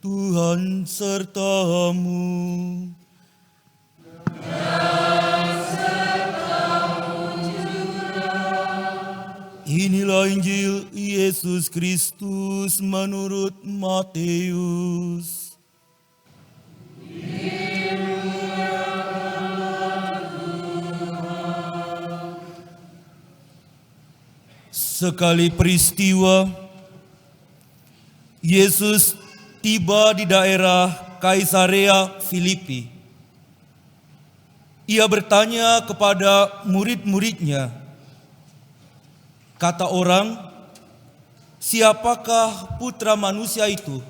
Tuhan sertamu. Inilah Injil Yesus Kristus menurut Matius. Sekali peristiwa, Yesus tiba di daerah Kaisarea Filipi. Ia bertanya kepada murid-muridnya, kata orang, siapakah putra manusia itu?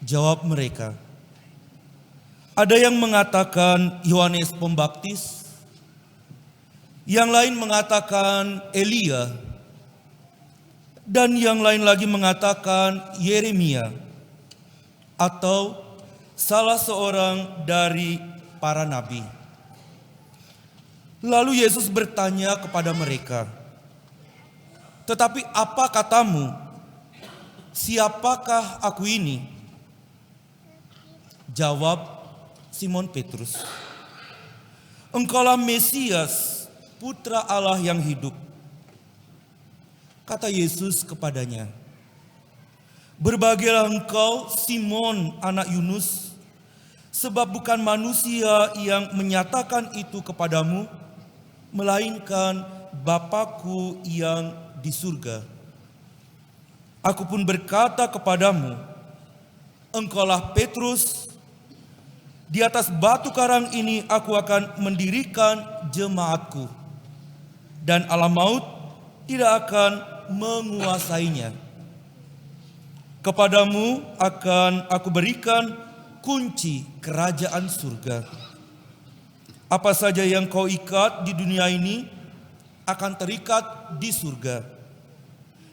Jawab mereka, ada yang mengatakan Yohanes Pembaptis, yang lain mengatakan Elia, dan yang lain lagi mengatakan Yeremia, atau salah seorang dari para nabi. Lalu Yesus bertanya kepada mereka, tetapi apa katamu? Siapakah aku ini? Jawab Simon Petrus, engkaulah Mesias, Putra Allah yang hidup. Kata Yesus kepadanya, berbahagialah engkau Simon anak Yunus, sebab bukan manusia yang menyatakan itu kepadamu, melainkan Bapa-Ku yang di surga. Aku pun berkata kepadamu, engkaulah Petrus, di atas batu karang ini aku akan mendirikan jemaatku, dan alam maut tidak akan menguasainya. Kepadamu akan aku berikan kunci kerajaan surga. Apa saja yang kau ikat di dunia ini akan terikat di surga,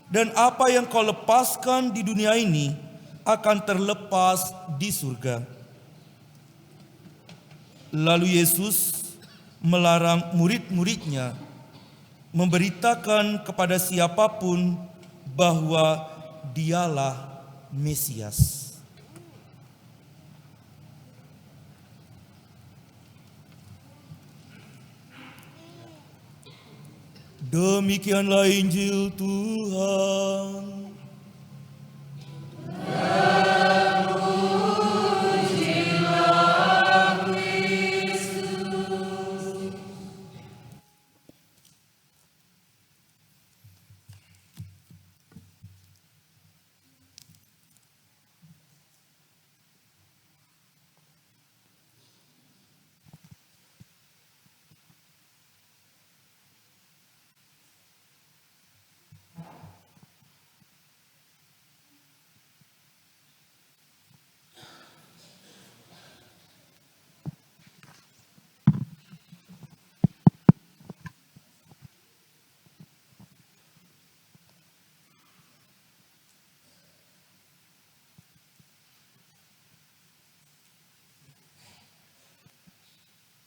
dan apa yang kau lepaskan di dunia ini akan terlepas di surga. Lalu Yesus melarang murid-muridnya memberitakan kepada siapapun bahwa dialah Mesias. Demikianlah Injil Tuhan.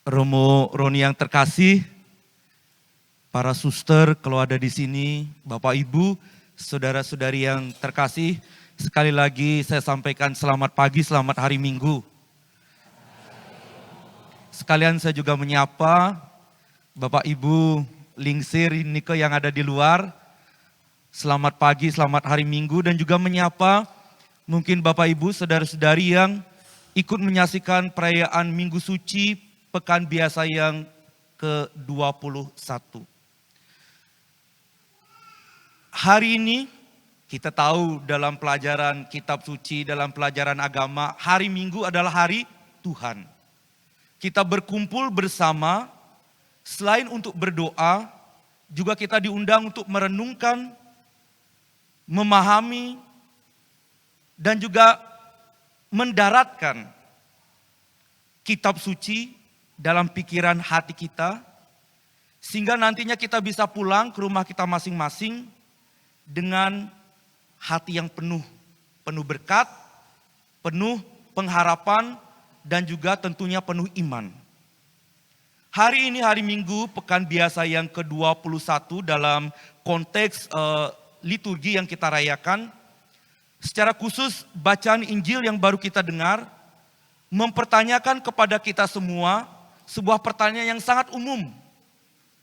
Romo Roni yang terkasih, para suster kalau ada di sini, Bapak Ibu, saudara-saudari yang terkasih, sekali lagi saya sampaikan selamat pagi, selamat hari Minggu. Sekalian saya juga menyapa Bapak Ibu Lingsir Niko yang ada di luar. Selamat pagi, selamat hari Minggu, dan juga menyapa mungkin Bapak Ibu saudara-saudari yang ikut menyaksikan perayaan Minggu Suci Pekan Biasa yang ke-21. Hari ini kita tahu dalam pelajaran kitab suci, dalam pelajaran agama, hari Minggu adalah hari Tuhan. Kita berkumpul bersama, selain untuk berdoa, juga kita diundang untuk merenungkan, memahami, dan juga mendaratkan kitab suci dalam pikiran hati kita, sehingga nantinya kita bisa pulang ke rumah kita masing-masing dengan hati yang penuh berkat, penuh pengharapan, dan juga tentunya penuh iman. Hari ini hari Minggu, Pekan Biasa yang ke-21 dalam konteks liturgi yang kita rayakan, Secara khusus bacaan Injil yang baru kita dengar mempertanyakan kepada kita semua sebuah pertanyaan yang sangat umum.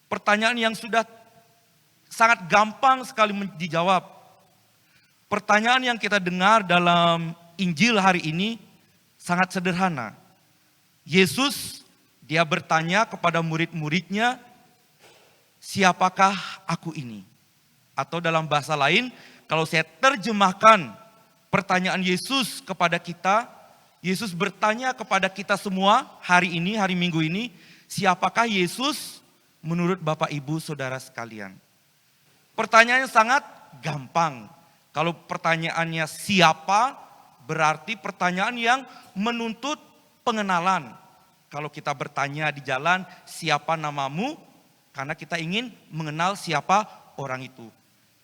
Pertanyaan yang sudah sangat gampang sekali dijawab. Pertanyaan yang kita dengar dalam Injil hari ini sangat sederhana. Yesus dia bertanya kepada murid-muridnya, siapakah aku ini? Atau dalam bahasa lain, kalau saya terjemahkan pertanyaan Yesus kepada kita, Yesus bertanya kepada kita semua hari ini, hari Minggu ini, siapakah Yesus menurut Bapak Ibu Saudara sekalian? Pertanyaannya sangat gampang. Kalau pertanyaannya siapa, berarti pertanyaan yang menuntut pengenalan. Kalau kita bertanya di jalan, siapa namamu? Karena kita ingin mengenal siapa orang itu.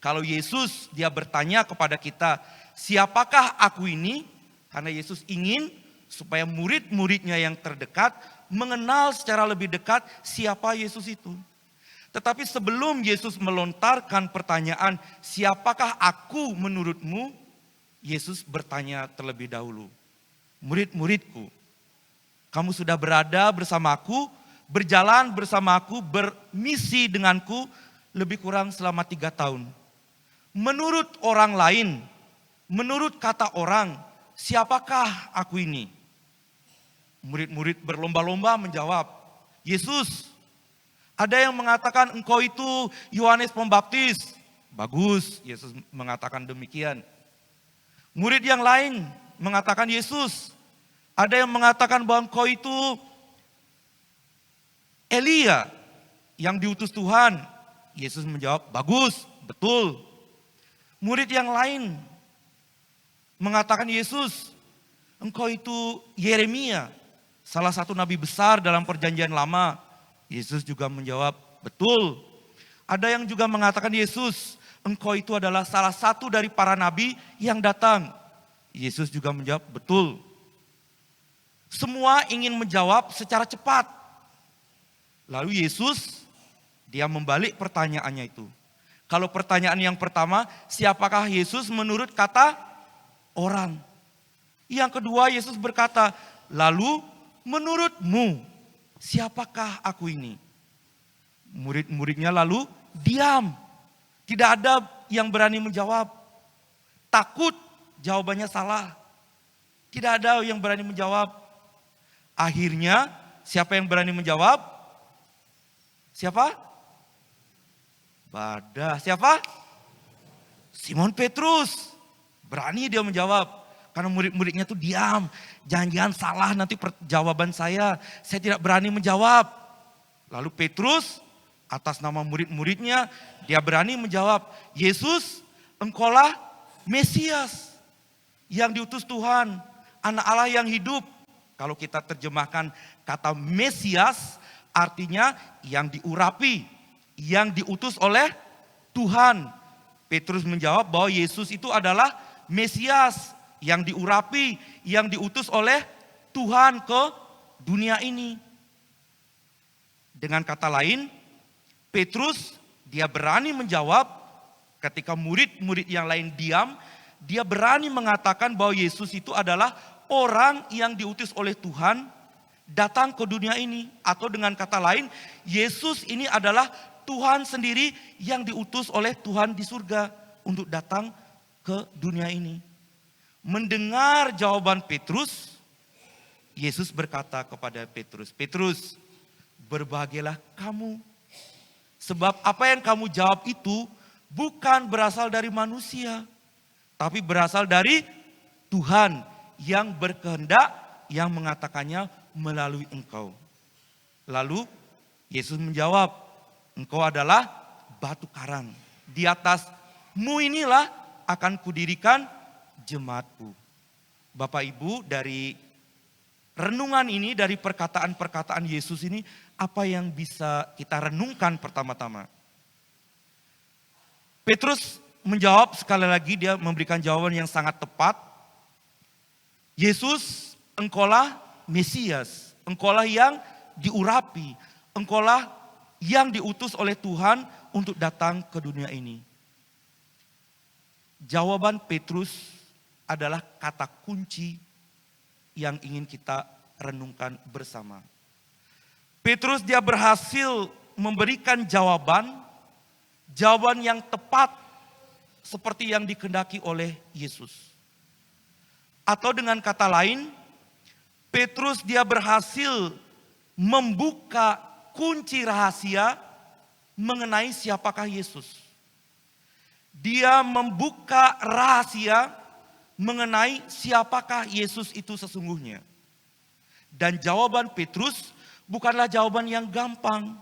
Kalau Yesus dia bertanya kepada kita, siapakah aku ini? Karena Yesus ingin supaya murid-muridnya yang terdekat mengenal secara lebih dekat siapa Yesus itu. Tetapi sebelum Yesus melontarkan pertanyaan, siapakah aku menurutmu? Yesus bertanya terlebih dahulu, murid-muridku, kamu sudah berada bersamaku, berjalan bersamaku, bermisi denganku lebih kurang selama 3 tahun. Menurut orang lain, menurut kata orang, siapakah aku ini? Murid-murid berlomba-lomba menjawab, Yesus. Ada yang mengatakan engkau itu Yohanes Pembaptis. Bagus, Yesus mengatakan demikian. Murid yang lain mengatakan Yesus. Ada yang mengatakan bahwa engkau itu Elia yang diutus Tuhan. Yesus menjawab, bagus, betul. Murid yang lain mengatakan Yesus, engkau itu Yeremia, salah satu nabi besar dalam perjanjian lama. Yesus juga menjawab, betul. Ada yang juga mengatakan Yesus, engkau itu adalah salah satu dari para nabi yang datang. Yesus juga menjawab, betul. Semua ingin menjawab secara cepat. Lalu Yesus, dia membalik pertanyaannya itu. Kalau pertanyaan yang pertama, siapakah Yesus menurut kata orang? Yang kedua Yesus berkata, lalu menurutmu, siapakah aku ini? Murid-muridnya lalu diam. Tidak ada yang berani menjawab. Takut jawabannya salah. Tidak ada yang berani menjawab. Akhirnya siapa yang berani menjawab? Siapa? Siapa? Simon Petrus. Berani dia menjawab. Karena murid-muridnya tuh diam. Jangan-jangan salah nanti jawaban saya. Saya tidak berani menjawab. Lalu Petrus atas nama murid-muridnya dia berani menjawab. Yesus, engkaulah Mesias yang diutus Tuhan. Anak Allah yang hidup. Kalau kita terjemahkan kata Mesias artinya yang diurapi. Yang diutus oleh Tuhan. Petrus menjawab bahwa Yesus itu adalah Mesias yang diurapi, yang diutus oleh Tuhan ke dunia ini. Dengan kata lain, Petrus dia berani menjawab ketika murid-murid yang lain diam, dia berani mengatakan bahwa Yesus itu adalah orang yang diutus oleh Tuhan datang ke dunia ini. Atau dengan kata lain, Yesus ini adalah Tuhan sendiri yang diutus oleh Tuhan di surga untuk datang ke dunia ini. Mendengar jawaban Petrus, Yesus berkata kepada Petrus, Petrus, berbahagialah kamu. Sebab apa yang kamu jawab itu bukan berasal dari manusia, tapi berasal dari Tuhan yang berkehendak, yang mengatakannya melalui engkau. Lalu Yesus menjawab, engkau adalah batu karang. Di atasmu inilah akan kudirikan jemaatku. Bapak Ibu, dari renungan ini, dari perkataan-perkataan Yesus ini, apa yang bisa kita renungkan pertama-tama? Petrus menjawab sekali lagi, dia memberikan jawaban yang sangat tepat. Yesus, engkaulah Mesias, engkaulah yang diurapi, engkaulah yang diutus oleh Tuhan untuk datang ke dunia ini. Jawaban Petrus adalah kata kunci yang ingin kita renungkan bersama. Petrus dia berhasil memberikan jawaban yang tepat seperti yang dikehendaki oleh Yesus. Atau dengan kata lain, Petrus dia berhasil membuka kunci rahasia mengenai siapakah Yesus. Dia membuka rahasia mengenai siapakah Yesus itu sesungguhnya. Dan jawaban Petrus bukanlah jawaban yang gampang.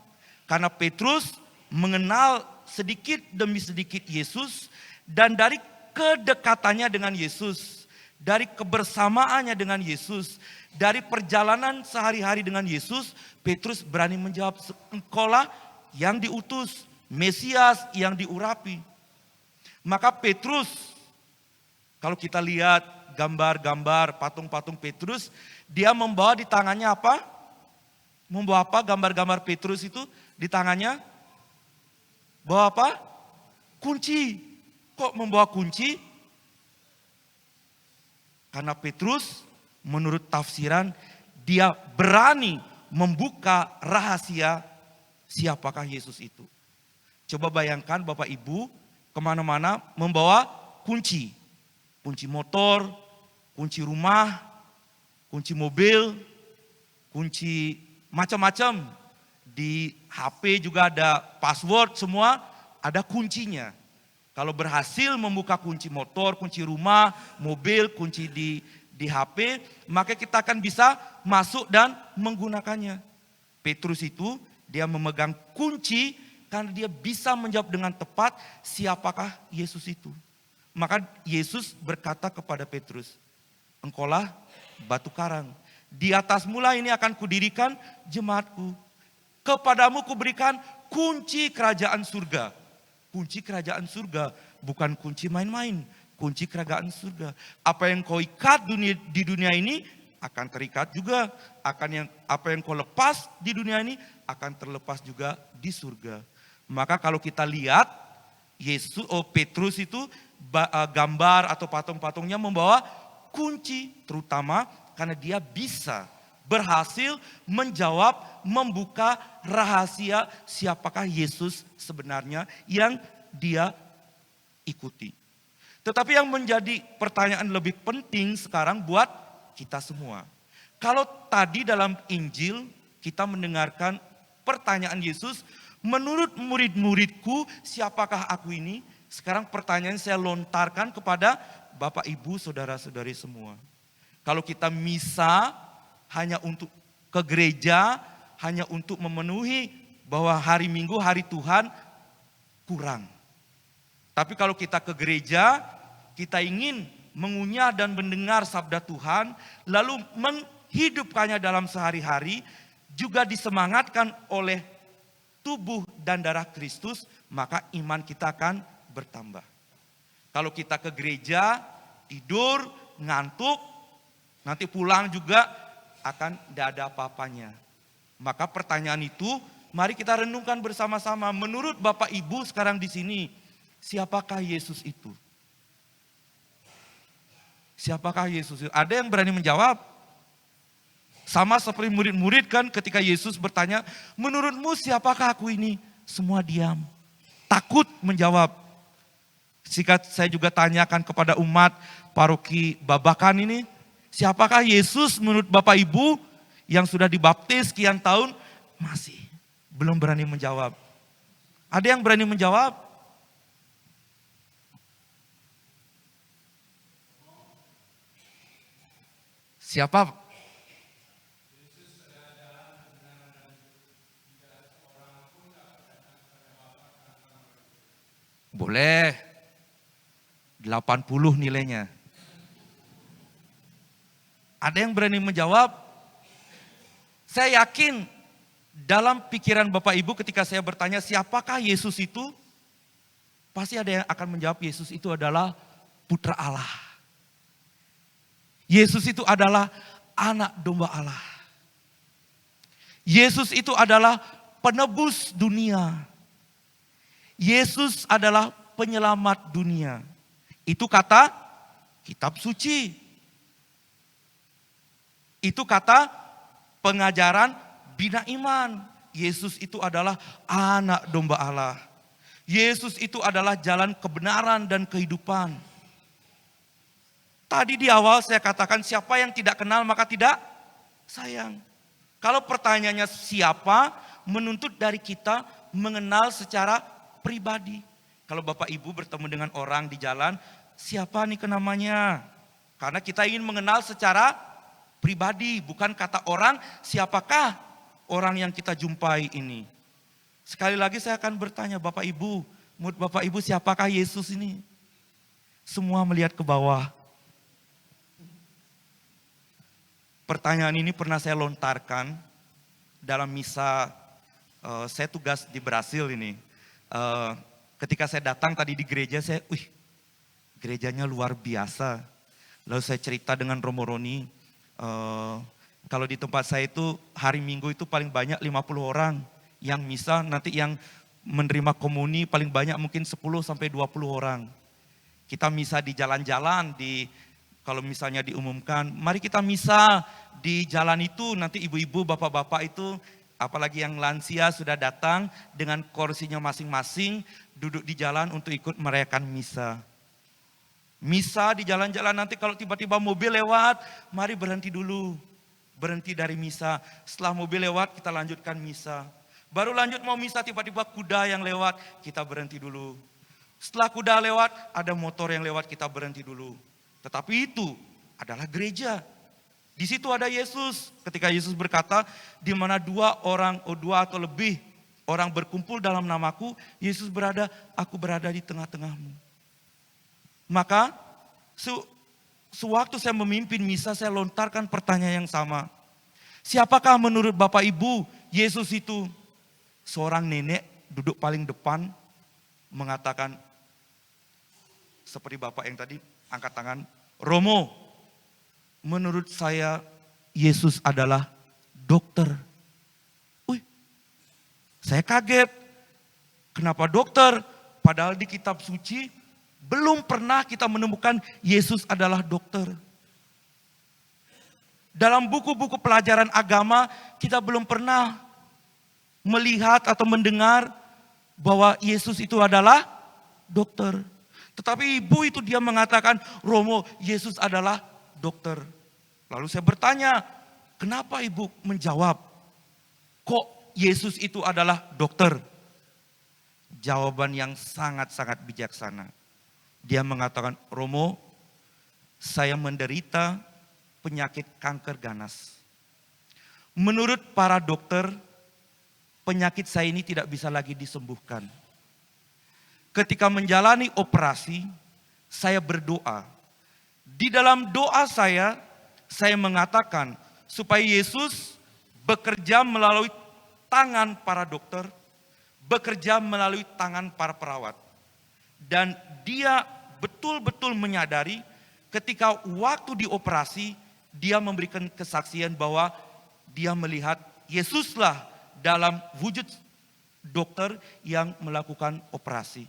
Karena Petrus mengenal sedikit demi sedikit Yesus. Dan dari kedekatannya dengan Yesus, dari kebersamaannya dengan Yesus, dari perjalanan sehari-hari dengan Yesus, Petrus berani menjawab, engkaulah yang diutus, Mesias yang diurapi. Maka Petrus, kalau kita lihat gambar-gambar patung-patung Petrus, dia membawa di tangannya apa? Membawa apa gambar-gambar Petrus itu di tangannya? Bawa apa? Kunci. Kok membawa kunci? Karena Petrus menurut tafsiran dia berani membuka rahasia siapakah Yesus itu. Coba bayangkan Bapak Ibu kemana-mana membawa kunci. Kunci motor, kunci rumah, kunci mobil, kunci macam-macam. Di HP juga ada password, semua ada kuncinya. Kalau berhasil membuka kunci motor, kunci rumah, mobil, kunci di HP, maka kita akan bisa masuk dan menggunakannya. Petrus itu dia memegang kunci karena dia bisa menjawab dengan tepat siapakah Yesus itu. Maka Yesus berkata kepada Petrus, engkaulah batu karang. Di atasmu lah ini akan kudirikan jemaatku. Kepadamu kuberikan kunci kerajaan surga. Kunci kerajaan surga, bukan kunci main-main. Kunci kerajaan surga. Apa yang kau ikat di dunia ini akan terikat juga. Apa yang kau lepas di dunia ini akan terlepas juga di surga. Maka kalau kita lihat Petrus itu gambar atau patung-patungnya membawa kunci, terutama karena dia bisa berhasil menjawab, membuka rahasia siapakah Yesus sebenarnya yang dia ikuti. Tetapi yang menjadi pertanyaan lebih penting sekarang buat kita semua. Kalau tadi dalam Injil kita mendengarkan pertanyaan Yesus, menurut murid-muridku siapakah aku ini? Sekarang pertanyaan saya lontarkan kepada Bapak Ibu saudara-saudari semua. Kalau kita misa hanya untuk ke gereja, hanya untuk memenuhi bahwa hari Minggu hari Tuhan, kurang. Tapi kalau kita ke gereja, kita ingin mengunyah dan mendengar sabda Tuhan, lalu menghidupkannya dalam sehari-hari, juga disemangatkan oleh tubuh dan darah Kristus, maka iman kita akan bertambah. Kalau kita ke gereja, tidur, ngantuk, nanti pulang juga akan tidak ada apa-apanya. Maka pertanyaan itu mari kita renungkan bersama-sama. Menurut Bapak Ibu sekarang di sini, siapakah Yesus itu? Siapakah Yesus itu? Ada yang berani menjawab? Sama seperti murid-murid kan ketika Yesus bertanya, menurutmu siapakah aku ini? Semua diam. Takut menjawab. Jika saya juga tanyakan kepada umat paroki Babakan ini, siapakah Yesus menurut Bapak Ibu yang sudah dibaptis sekian tahun? Masih belum berani menjawab. Ada yang berani menjawab? Siapa? Boleh. 80 nilainya. Ada yang berani menjawab? Saya yakin dalam pikiran Bapak Ibu ketika saya bertanya siapakah Yesus itu? Pasti ada yang akan menjawab Yesus itu adalah Putra Allah. Yesus itu adalah anak domba Allah. Yesus itu adalah penebus dunia. Yesus adalah penyelamat dunia. Itu kata kitab suci. Itu kata pengajaran bina iman. Yesus itu adalah anak domba Allah. Yesus itu adalah jalan kebenaran dan kehidupan. Tadi di awal saya katakan siapa yang tidak kenal maka tidak sayang. Kalau pertanyaannya siapa, menuntut dari kita mengenal secara pribadi. Kalau Bapak Ibu bertemu dengan orang di jalan, siapa nih namanya? Karena kita ingin mengenal secara pribadi, bukan kata orang, siapakah orang yang kita jumpai ini. Sekali lagi saya akan bertanya Bapak Ibu, menurut Bapak Ibu siapakah Yesus ini? Semua melihat ke bawah. Pertanyaan ini pernah saya lontarkan dalam misa, saya tugas di Brasil ini. Ketika saya datang tadi di gereja, gerejanya luar biasa. Lalu saya cerita dengan Romo Roni, kalau di tempat saya itu hari Minggu itu paling banyak 50 orang yang misa, nanti yang menerima komuni paling banyak mungkin 10 sampai 20 orang. Kita misa di jalan-jalan, kalau misalnya diumumkan, mari kita misa di jalan itu, nanti ibu-ibu, bapak-bapak itu, apalagi yang lansia sudah datang dengan kursinya masing-masing, duduk di jalan untuk ikut merayakan misa. Misa di jalan-jalan, nanti kalau tiba-tiba mobil lewat, mari berhenti dulu. Berhenti dari misa, setelah mobil lewat kita lanjutkan misa. Baru lanjut mau misa, tiba-tiba kuda yang lewat, kita berhenti dulu. Setelah kuda lewat, ada motor yang lewat, kita berhenti dulu. Tetapi itu adalah gereja. Di situ ada Yesus. Ketika Yesus berkata, di mana dua atau lebih orang berkumpul dalam namaku, Yesus berada, aku berada di tengah-tengahmu. Maka sewaktu saya memimpin misa, saya lontarkan pertanyaan yang sama. Siapakah menurut Bapak Ibu Yesus itu? Seorang nenek duduk paling depan mengatakan, seperti Bapak yang tadi angkat tangan, Romo, menurut saya Yesus adalah dokter. Saya kaget. Kenapa dokter? Padahal di kitab suci belum pernah kita menemukan Yesus adalah dokter. Dalam buku-buku pelajaran agama kita belum pernah melihat atau mendengar bahwa Yesus itu adalah dokter. Tetapi ibu itu dia mengatakan, Romo, Yesus adalah dokter. Lalu saya bertanya, kenapa ibu menjawab, kok Yesus itu adalah dokter? Jawaban yang sangat-sangat bijaksana. Dia mengatakan, Romo, saya menderita penyakit kanker ganas. Menurut para dokter, penyakit saya ini tidak bisa lagi disembuhkan. Ketika menjalani operasi, saya berdoa. Di dalam doa saya mengatakan supaya Yesus bekerja melalui tangan para dokter, bekerja melalui tangan para perawat. Dan dia betul-betul menyadari ketika waktu dioperasi, dia memberikan kesaksian bahwa dia melihat Yesuslah dalam wujud dokter yang melakukan operasi.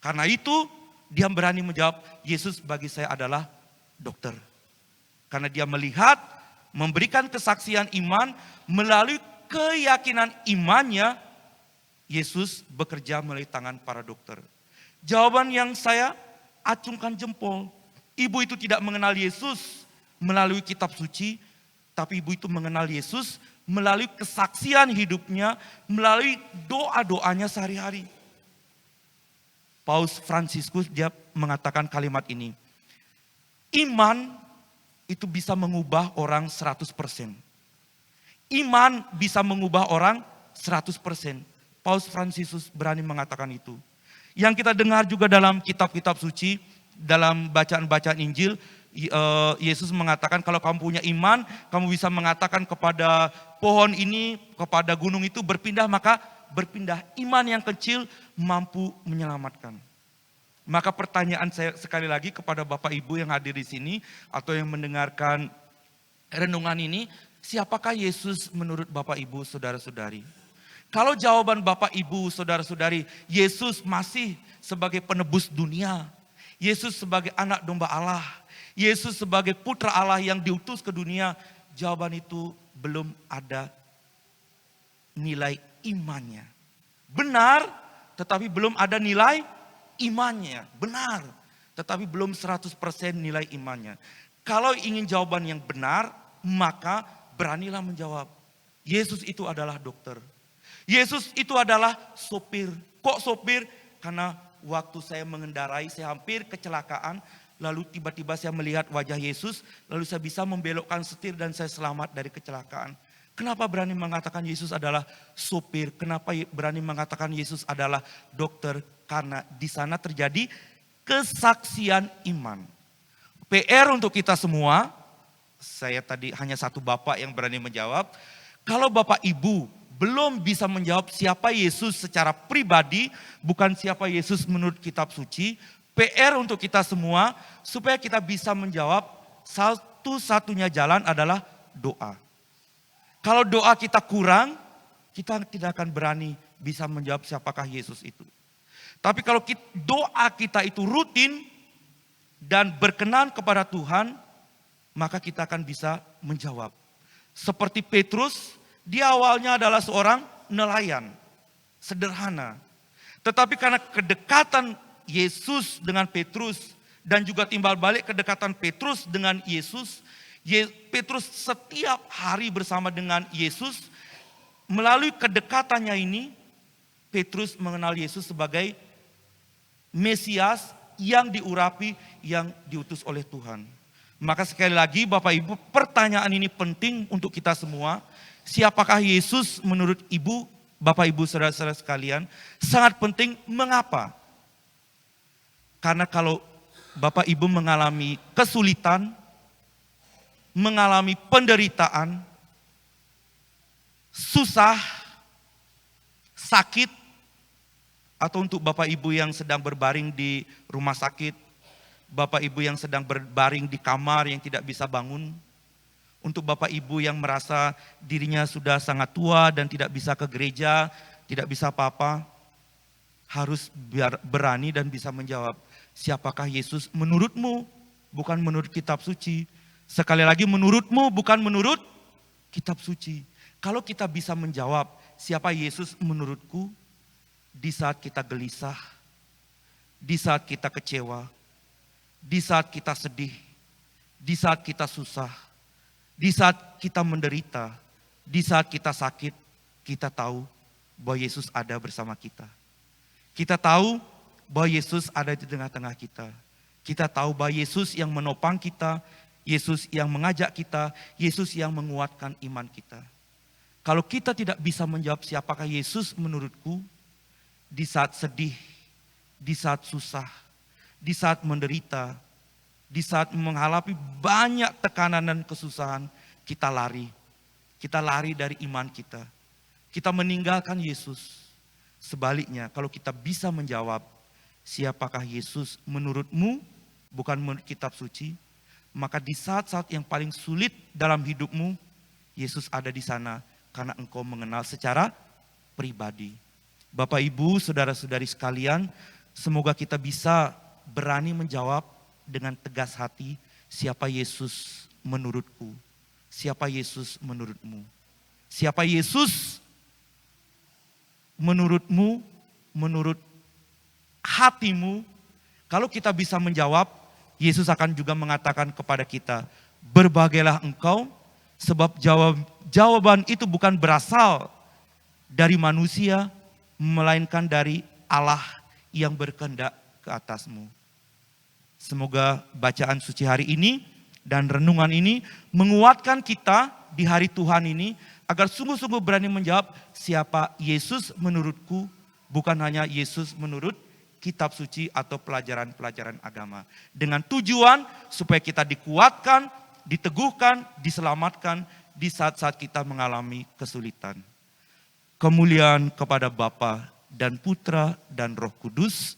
Karena itu dia berani menjawab, Yesus bagi saya adalah dokter. Karena dia melihat, memberikan kesaksian iman, melalui keyakinan imannya, Yesus bekerja melalui tangan para dokter. Jawaban yang saya acungkan jempol. Ibu itu tidak mengenal Yesus melalui kitab suci, tapi ibu itu mengenal Yesus melalui kesaksian hidupnya, melalui doa-doanya sehari-hari. Paus Fransiskus dia mengatakan kalimat ini. Iman itu bisa mengubah orang 100%. Iman bisa mengubah orang 100%. Paus Fransiskus berani mengatakan itu. Yang kita dengar juga dalam kitab-kitab suci, dalam bacaan-bacaan Injil, Yesus mengatakan kalau kamu punya iman, kamu bisa mengatakan kepada pohon ini, kepada gunung itu berpindah, maka berpindah. Iman yang kecil mampu menyelamatkan. Maka pertanyaan saya sekali lagi kepada Bapak Ibu yang hadir di sini atau yang mendengarkan renungan ini, siapakah Yesus menurut Bapak Ibu, saudara-saudari? Kalau jawaban Bapak Ibu, saudara-saudari, Yesus masih sebagai penebus dunia, Yesus sebagai anak domba Allah, Yesus sebagai putra Allah yang diutus ke dunia, jawaban itu belum ada nilai imannya. Benar, tetapi belum ada nilai imannya. Benar, tetapi belum 100% nilai imannya. Kalau ingin jawaban yang benar, maka beranilah menjawab. Yesus itu adalah dokter. Yesus itu adalah sopir. Kok sopir? Karena waktu saya mengendarai, saya hampir kecelakaan. Lalu tiba-tiba saya melihat wajah Yesus, lalu saya bisa membelokkan setir dan saya selamat dari kecelakaan. Kenapa berani mengatakan Yesus adalah sopir? Kenapa berani mengatakan Yesus adalah dokter? Karena di sana terjadi kesaksian iman. PR untuk kita semua, saya tadi hanya satu bapak yang berani menjawab. Kalau bapak ibu belum bisa menjawab siapa Yesus secara pribadi, bukan siapa Yesus menurut kitab suci, PR untuk kita semua supaya kita bisa menjawab, satu-satunya jalan adalah doa. Kalau doa kita kurang, kita tidak akan berani bisa menjawab siapakah Yesus itu. Tapi kalau doa kita itu rutin dan berkenan kepada Tuhan, maka kita akan bisa menjawab. Seperti Petrus, dia awalnya adalah seorang nelayan, sederhana. Tetapi karena kedekatan Yesus dengan Petrus dan juga timbal balik kedekatan Petrus dengan Yesus, Petrus setiap hari bersama dengan Yesus, melalui kedekatannya ini, Petrus mengenal Yesus sebagai Mesias yang diurapi, yang diutus oleh Tuhan. Maka sekali lagi Bapak Ibu, pertanyaan ini penting untuk kita semua. Siapakah Yesus menurut Ibu, Bapak Ibu, saudara-saudara sekalian? Sangat penting, mengapa? Karena kalau Bapak Ibu mengalami kesulitan, mengalami penderitaan, susah, sakit, atau untuk Bapak Ibu yang sedang berbaring di rumah sakit, Bapak Ibu yang sedang berbaring di kamar yang tidak bisa bangun, untuk Bapak Ibu yang merasa dirinya sudah sangat tua dan tidak bisa ke gereja, tidak bisa apa-apa, harus berani dan bisa menjawab, siapakah Yesus menurutmu? Bukan menurut kitab suci. Sekali lagi, menurutmu bukan menurut kitab suci. Kalau kita bisa menjawab, siapa Yesus menurutku? Di saat kita gelisah, di saat kita kecewa, di saat kita sedih, di saat kita susah, di saat kita menderita, di saat kita sakit, kita tahu bahwa Yesus ada bersama kita. Kita tahu bahwa Yesus ada di tengah-tengah kita. Kita tahu bahwa Yesus yang menopang kita, Yesus yang mengajak kita, Yesus yang menguatkan iman kita. Kalau kita tidak bisa menjawab siapakah Yesus menurutku, di saat sedih, di saat susah, di saat menderita, di saat menghadapi banyak tekanan dan kesusahan, kita lari. Kita lari dari iman kita. Kita meninggalkan Yesus. Sebaliknya, kalau kita bisa menjawab, siapakah Yesus menurutmu, bukan menurut kitab suci, maka di saat-saat yang paling sulit dalam hidupmu, Yesus ada di sana karena engkau mengenal secara pribadi. Bapak Ibu, saudara-saudari sekalian, semoga kita bisa berani menjawab dengan tegas hati, siapa Yesus menurutku, siapa Yesus menurutmu, siapa Yesus menurutmu, menurut hatimu. Kalau kita bisa menjawab, Yesus akan juga mengatakan kepada kita, berbahagialah engkau, sebab jawaban itu bukan berasal dari manusia, melainkan dari Allah yang berkehendak ke atasmu. Semoga bacaan suci hari ini dan renungan ini menguatkan kita di hari Tuhan ini, agar sungguh-sungguh berani menjawab siapa Yesus menurutku, bukan hanya Yesus menurut kitab suci atau pelajaran-pelajaran agama. Dengan tujuan supaya kita dikuatkan, diteguhkan, diselamatkan di saat-saat kita mengalami kesulitan. Kemuliaan kepada Bapa dan Putra dan Roh Kudus,